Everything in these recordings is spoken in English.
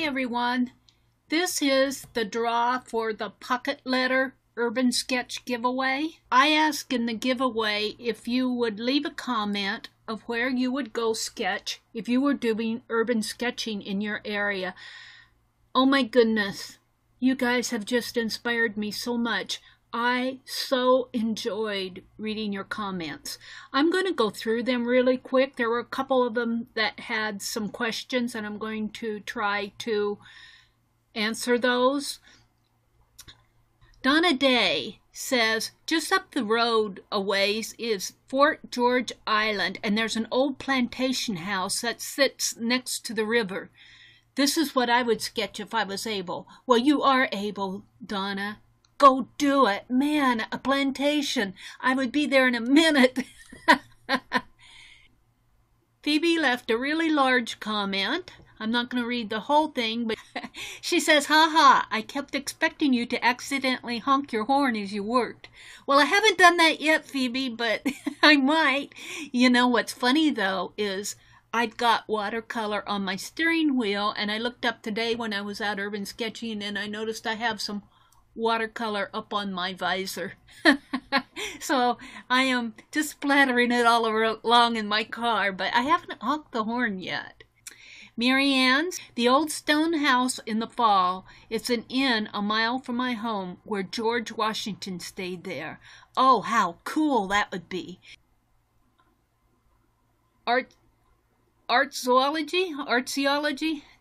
everyone. This is the draw for the Pocket Letter Urban Sketch giveaway. I asked in the giveaway if you would leave a comment of where you would go sketch if you were doing urban sketching in your area. Oh my goodness, you guys have just inspired me so much. I so enjoyed reading your comments. I'm going to go through them really quick. There were a couple of them that had some questions, and I'm going to try to answer those. Donna Day says, just up the road a ways is Fort George Island, and there's an old plantation house that sits next to the river. This is what I would sketch if I was able. Well, you are able, Donna. Go do it. Man, a plantation. I would be there in a minute. Phoebe left a really large comment. I'm not going to read the whole thing, but she says, haha, I kept expecting you to accidentally honk your horn as you worked. Well, I haven't done that yet, Phoebe, but I might. You know what's funny, though, is I've got watercolor on my steering wheel, and I looked up today when I was out urban sketching, and I noticed I have some watercolor up on my visor. So I am just splattering it all along in my car, but I haven't honked the horn yet. Mary Ann's, the old stone house in the fall. It's an inn a mile from my home where George Washington stayed there. Oh, how cool that would be. Artseology.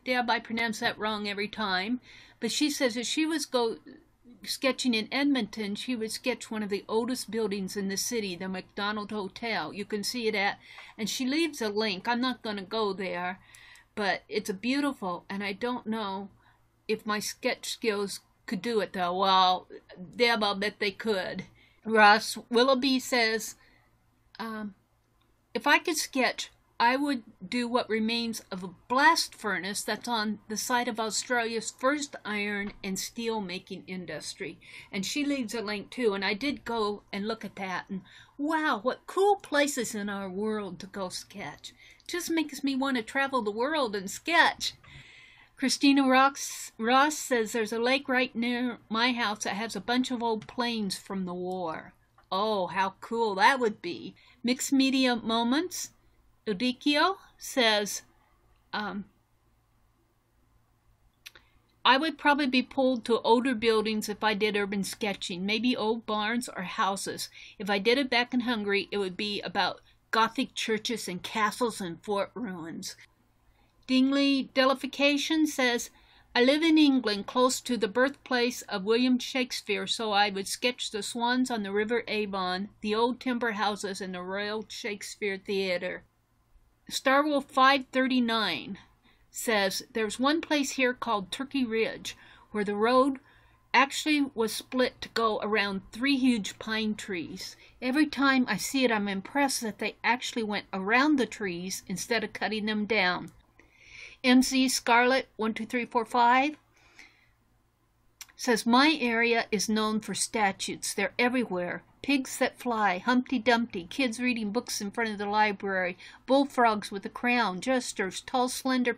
Deb, I pronounce that wrong every time. But she says if she was sketching in Edmonton, she would sketch one of the oldest buildings in the city, the McDonald Hotel. You can see it at, and she leaves a link. I'm not going to go there, but it's a beautiful, and I don't know if my sketch skills could do it, though. Well, Deb, I'll bet they could. Ross Willoughby says, if I could sketch, I would do what remains of a blast furnace that's on the site of Australia's first iron and steel making industry. And she leaves a link too, and I did go and look at that, and wow, what cool places in our world to go sketch. Just makes me want to travel the world and sketch. Christina Ross says there's a lake right near my house that has a bunch of old planes from the war. Oh, how cool that would be. Mixed Media Moments. Udikio says, I would probably be pulled to older buildings if I did urban sketching, maybe old barns or houses. If I did it back in Hungary, it would be about Gothic churches and castles and fort ruins. Dingley Delification says, I live in England close to the birthplace of William Shakespeare, so I would sketch the swans on the River Avon, the old timber houses, and the Royal Shakespeare Theatre. Starwolf 539 says, there's one place here called Turkey Ridge where the road actually was split to go around 3 huge pine trees. Every time I see it, I'm impressed that they actually went around the trees instead of cutting them down. MZ Scarlet 12345 says, my area is known for statues. They're everywhere. Pigs that fly, Humpty Dumpty, kids reading books in front of the library, bullfrogs with a crown, jesters, tall, slender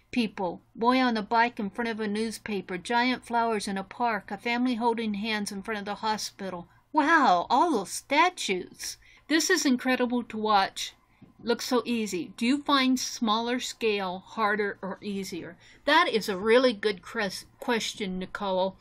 people, boy on a bike in front of a newspaper, giant flowers in a park, a family holding hands in front of the hospital. Wow, all those statues. This is incredible to watch. Looks so easy. Do you find smaller scale harder or easier? That is a really good question, Nicole.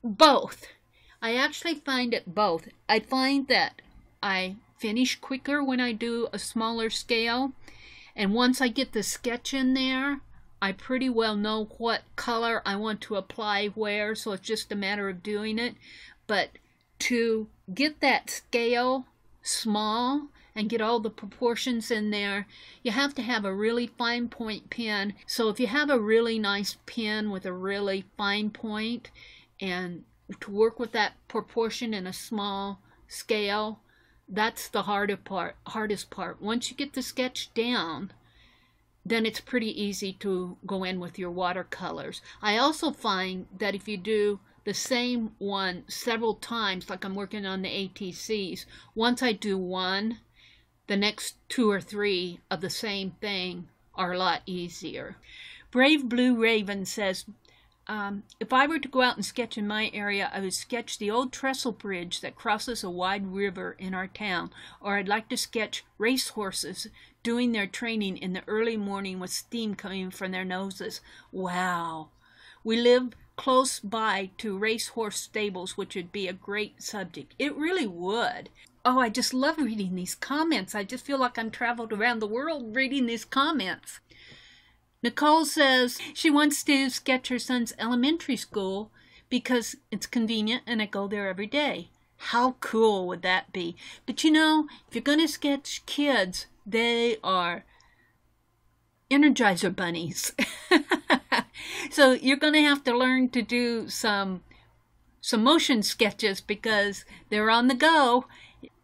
Both. I actually find it both. I find that I finish quicker when I do a smaller scale. And once I get the sketch in there, I pretty well know what color I want to apply where, so it's just a matter of doing it. But to get that scale small and get all the proportions in there, you have to have a really fine point pen. So if you have a really nice pen with a really fine point, and to work with that proportion in a small scale, that's the hardest part. Once you get the sketch down, then it's pretty easy to go in with your watercolors. I also find that if you do the same one several times, like I'm working on the ATCs, once I do one, the next 2 or 3 of the same thing are a lot easier. Brave Blue Raven says, if I were to go out and sketch in my area, I would sketch the old trestle bridge that crosses a wide river in our town, or I'd like to sketch racehorses doing their training in the early morning with steam coming from their noses. Wow. We live close by to racehorse stables, which would be a great subject. It really would. Oh, I just love reading these comments. I just feel like I'm traveled around the world reading these comments. Nicole says she wants to sketch her son's elementary school because it's convenient and I go there every day. How cool would that be? But you know, if you're going to sketch kids, they are Energizer bunnies. So you're going to have to learn to do some motion sketches because they're on the go.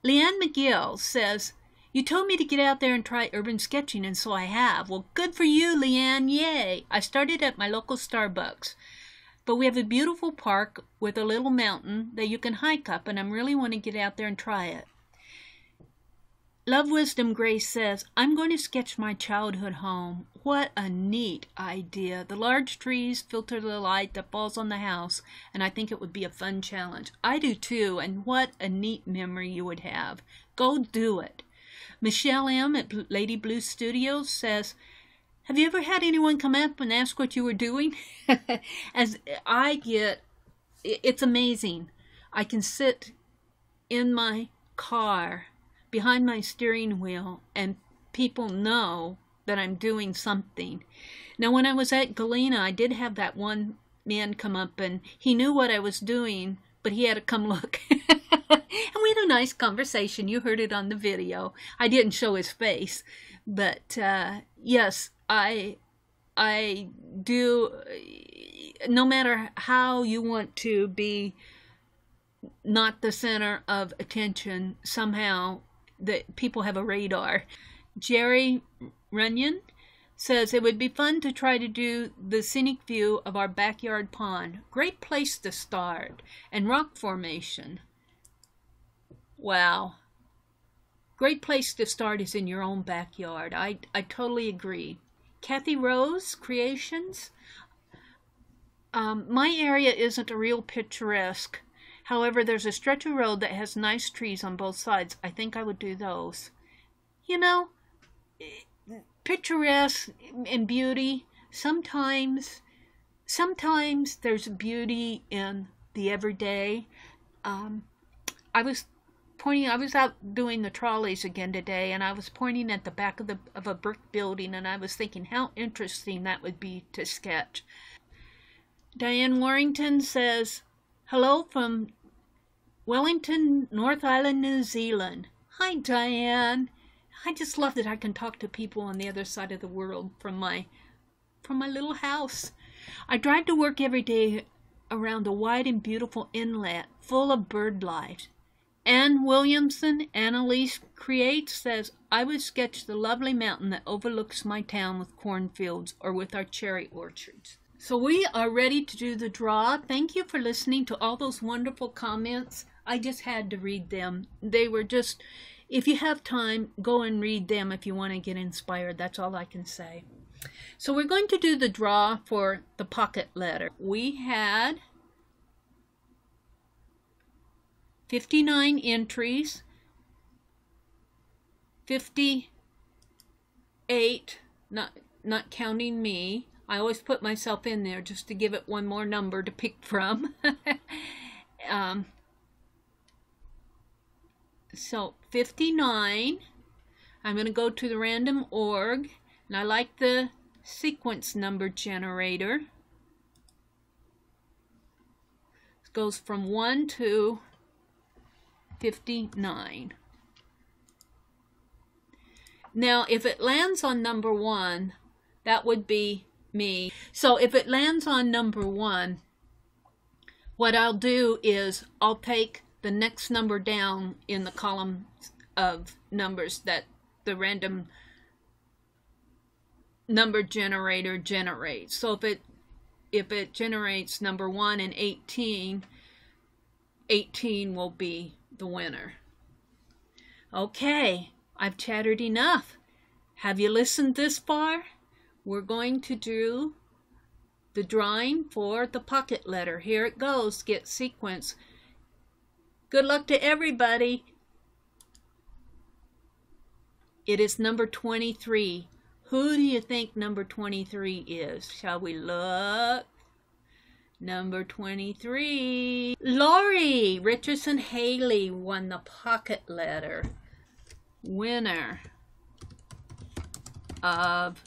Leanne McGill says, you told me to get out there and try urban sketching, and so I have. Well, good for you, Leanne. Yay. I started at my local Starbucks. But we have a beautiful park with a little mountain that you can hike up, and I really want to get out there and try it. Love Wisdom Grace says, I'm going to sketch my childhood home. What a neat idea. The large trees filter the light that falls on the house, and I think it would be a fun challenge. I do too, and what a neat memory you would have. Go do it. Michelle M. at Lady Blue Studios says, have you ever had anyone come up and ask what you were doing? As I get, it's amazing. I can sit in my car behind my steering wheel and people know that I'm doing something. Now, when I was at Galena, I did have that one man come up and he knew what I was doing, but he had to come look. And we had a nice conversation. You heard it on the video. I didn't show his face, but yes, I do. No matter how you want to be not the center of attention, somehow that people have a radar. Jerry Runyon says it would be fun to try to do the scenic view of our backyard pond. Great place to start. And rock formation. Wow. Great place to start is in your own backyard. I totally agree. Kathy Rose Creations. My area isn't a real picturesque. However, there's a stretch of road that has nice trees on both sides. I think I would do those. You know, picturesque and beauty, sometimes there's beauty in the everyday. I was out doing the trolleys again today, and I was pointing at the back of a brick building, and I was thinking how interesting that would be to sketch. Diane Warrington says, hello from Wellington, North Island, New Zealand. Hi, Diane. I just love that I can talk to people on the other side of the world from my little house. I drive to work every day around a wide and beautiful inlet full of bird life. Ann Williamson, Annalise Creates, says, I would sketch the lovely mountain that overlooks my town with cornfields or with our cherry orchards. So we are ready to do the draw. Thank you for listening to all those wonderful comments. I just had to read them. They were just, if you have time, go and read them if you want to get inspired. That's all I can say. So we're going to do the draw for the pocket letter. We had 59 entries, 58, not counting me. I always put myself in there just to give it one more number to pick from. So 59. I'm going to go to the random org, and I like the sequence number generator. It goes from 1 to 59. Now, if it lands on number 1, that would be me. So if it lands on number 1, what I'll do is I'll take the next number down in the column of numbers that the random number generator generates. So if it generates number 1 and 18, 18 will be the winner. Okay, I've chattered enough. Have you listened this far? we're going to do the drawing for the pocket letter. Here it goes. Get sequence. Good luck to everybody. It is number 23. Who do you think number 23 is? Shall we look? Number 23. Lori Richardson Haley won the pocket letter. Winner of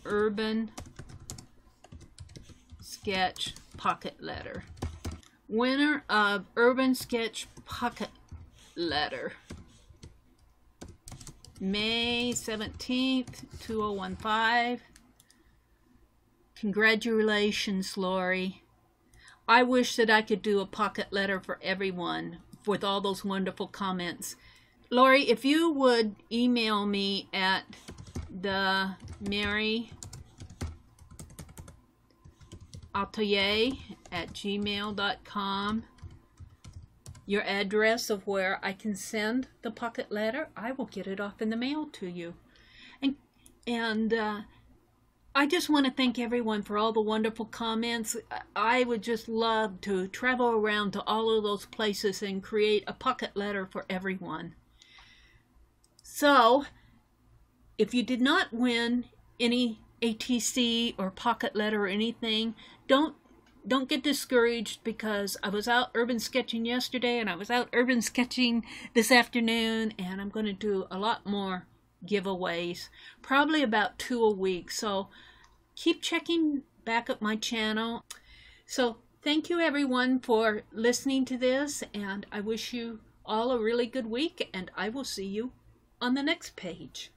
Urban Sketch Pocket Letter. Winner of Urban Sketch Pocket Letter. May 17th, 2015. Congratulations, Lori. I wish that I could do a pocket letter for everyone with all those wonderful comments. Lori, if you would email me at The.Meri.Atelier@gmail.com your address of where I can send the pocket letter, I will get it off in the mail to you. And I just want to thank everyone for all the wonderful comments. I would just love to travel around to all of those places and create a pocket letter for everyone. So, if you did not win any ATC or pocket letter or anything, don't get discouraged, because I was out urban sketching yesterday and I was out urban sketching this afternoon, and I'm going to do a lot more giveaways, probably about 2 a week. So keep checking back at my channel. So thank you everyone for listening to this, and I wish you all a really good week, and I will see you on the next page.